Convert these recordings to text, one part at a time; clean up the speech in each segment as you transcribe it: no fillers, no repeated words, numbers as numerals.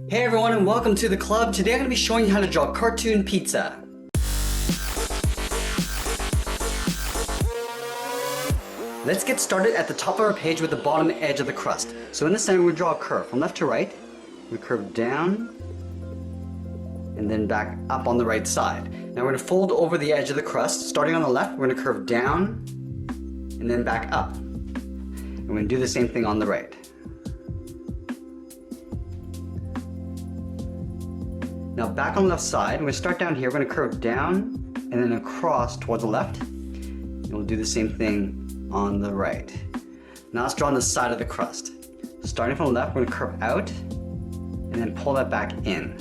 Hey everyone and welcome to the club. Today I'm going to be showing you how to draw cartoon pizza. Let's get started at the top of our page with the bottom edge of the crust. So in the center we're going to draw a curve from left to right. We curve down and then back up on the right side. Now we're going to fold over the edge of the crust. Starting on the left we're going to curve down and then back up. And we're going to do the same thing on the right. Now back on the left side, we're going to start down here, we're going to curve down and then across towards the left. And we'll do the same thing on the right. Now let's draw on the side of the crust. Starting from the left, we're going to curve out and then pull that back in.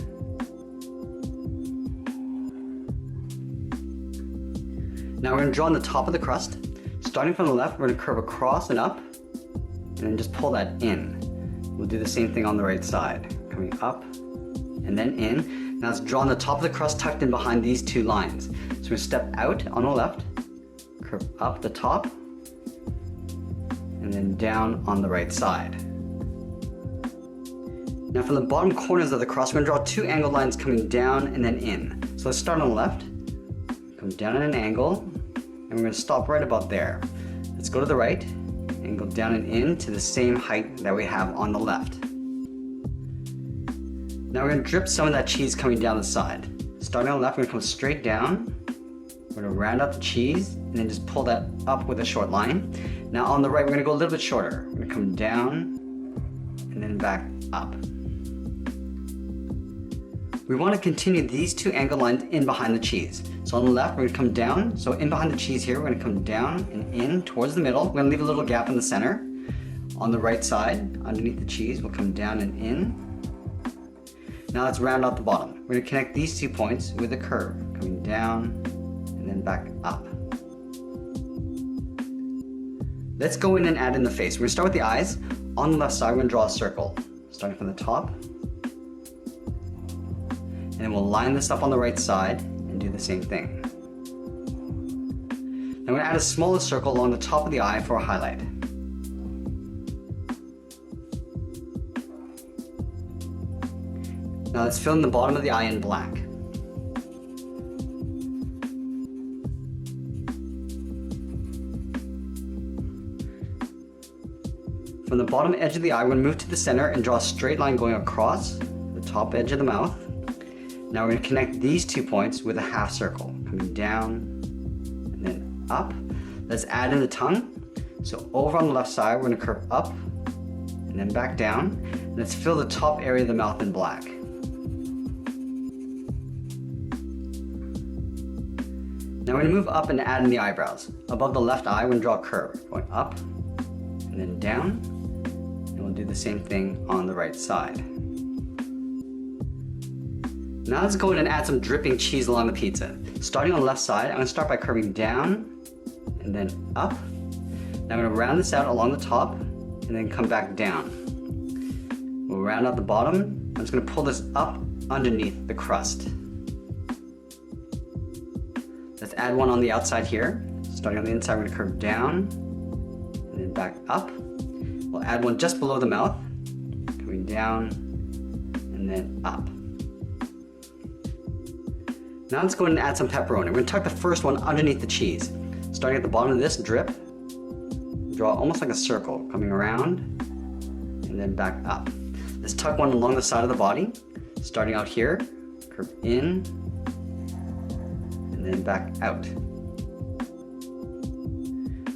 Now we're going to draw on the top of the crust. Starting from the left, we're going to curve across and up and then just pull that in. We'll do the same thing on the right side. Coming up and then in. Now let's draw on the top of the crust tucked in behind these two lines. So we're going to step out on the left, curve up the top, and then down on the right side. Now from the bottom corners of the crust, we're going to draw two angled lines coming down and then in. So let's start on the left, come down at an angle, and we're going to stop right about there. Let's go to the right, and go down and in to the same height that we have on the left. Now we're going to drip some of that cheese coming down the side. Starting on the left, we're going to come straight down. We're going to round up the cheese and then just pull that up with a short line. Now on the right, we're going to go a little bit shorter. We're going to come down and then back up. We want to continue these two angled lines in behind the cheese. So on the left, we're going to come down. So in behind the cheese here, we're going to come down and in towards the middle. We're going to leave a little gap in the center. On the right side, underneath the cheese, we'll come down and in. Now let's round out the bottom. We're going to connect these 2 points with a curve, coming down and then back up. Let's go in and add in the face. We're going to start with the eyes. On the left side, we're going to draw a circle, starting from the top. And then we'll line this up on the right side and do the same thing. Now we're going to add a smaller circle along the top of the eye for a highlight. Now let's fill in the bottom of the eye in black. From the bottom edge of the eye, we're going to move to the center and draw a straight line going across the top edge of the mouth. Now we're going to connect these 2 points with a half circle, coming down and then up. Let's add in the tongue. So over on the left side, we're going to curve up and then back down. Let's fill the top area of the mouth in black. Now we're going to move up and add in the eyebrows. Above the left eye, we're going to draw a curve, going up and then down, and we'll do the same thing on the right side. Now let's go in and add some dripping cheese along the pizza. Starting on the left side, I'm going to start by curving down and then up. Now I'm going to round this out along the top and then come back down. We'll round out the bottom. I'm just going to pull this up underneath the crust. Let's add one on the outside here. Starting on the inside, we're going to curve down and then back up. We'll add one just below the mouth, coming down and then up. Now let's go ahead and add some pepperoni. We're going to tuck the first one underneath the cheese. Starting at the bottom of this drip, draw almost like a circle, coming around and then back up. Let's tuck one along the side of the body. Starting out here, curve in, and then back out.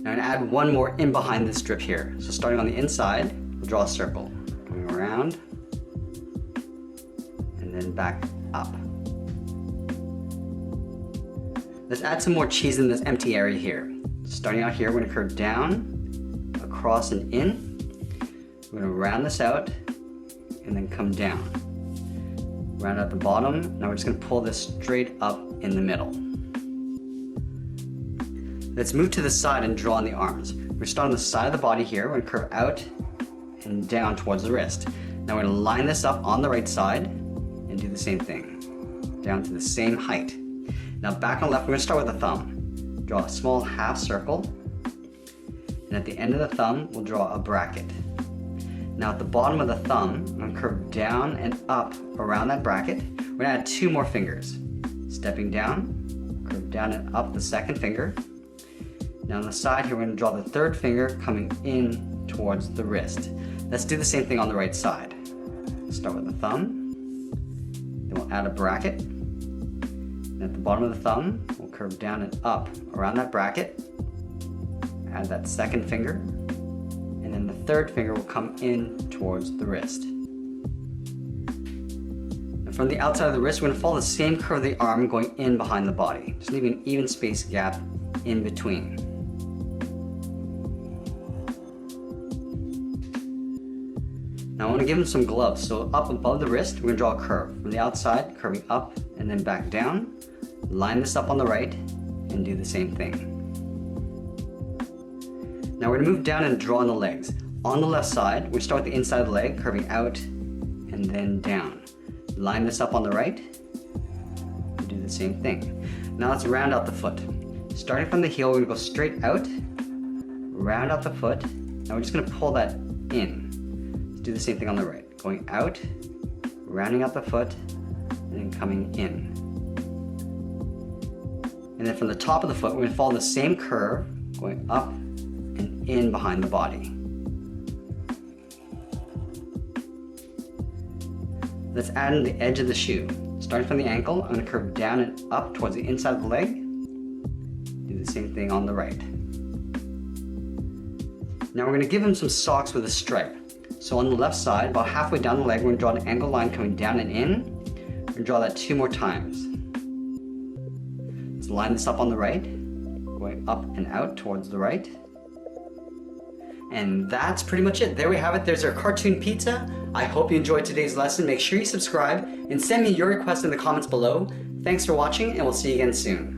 Now I'm going to add one more in behind this strip here. So starting on the inside, we'll draw a circle, going around, and then back up. Let's add some more cheese in this empty area here. Starting out here, we're going to curve down, across and in. We're going to round this out, and then come down. Round out the bottom. Now we're just going to pull this straight up in the middle. Let's move to the side and draw on the arms. We're starting on the side of the body here. We're going to curve out and down towards the wrist. Now we're going to line this up on the right side and do the same thing, down to the same height. Now back on the left, we're going to start with the thumb. Draw a small half circle, and at the end of the thumb, we'll draw a bracket. Now at the bottom of the thumb, I'm going to curve down and up around that bracket. We're going to add 2 more fingers. Stepping down, curve down and up the second finger. Now on the side here, we're going to draw the 3rd finger coming in towards the wrist. Let's do the same thing on the right side. Start with the thumb, then we'll add a bracket. And at the bottom of the thumb, we'll curve down and up around that bracket. Add that 2nd finger, and then the 3rd finger will come in towards the wrist. And from the outside of the wrist, we're going to follow the same curve of the arm going in behind the body, just leaving an even space gap in between. Now I want to give him some gloves, so up above the wrist, we're going to draw a curve. From the outside, curving up and then back down. Line this up on the right and do the same thing. Now we're going to move down and draw on the legs. On the left side, we start with the inside of the leg, curving out and then down. Line this up on the right and do the same thing. Now let's round out the foot. Starting from the heel, we're going to go straight out, round out the foot. Now we're just going to pull that in. Do the same thing on the right, going out, rounding out the foot, and then coming in. And then from the top of the foot, we're going to follow the same curve, going up and in behind the body. Let's add in the edge of the shoe. Starting from the ankle, I'm going to curve down and up towards the inside of the leg. Do the same thing on the right. Now we're going to give him some socks with a stripe. So on the left side, about halfway down the leg, we're going to draw an angled line coming down and in. We're going to draw that 2 more times. Let's line this up on the right, going up and out towards the right. And that's pretty much it. There we have it. There's our cartoon pizza. I hope you enjoyed today's lesson. Make sure you subscribe and send me your requests in the comments below. Thanks for watching, and we'll see you again soon.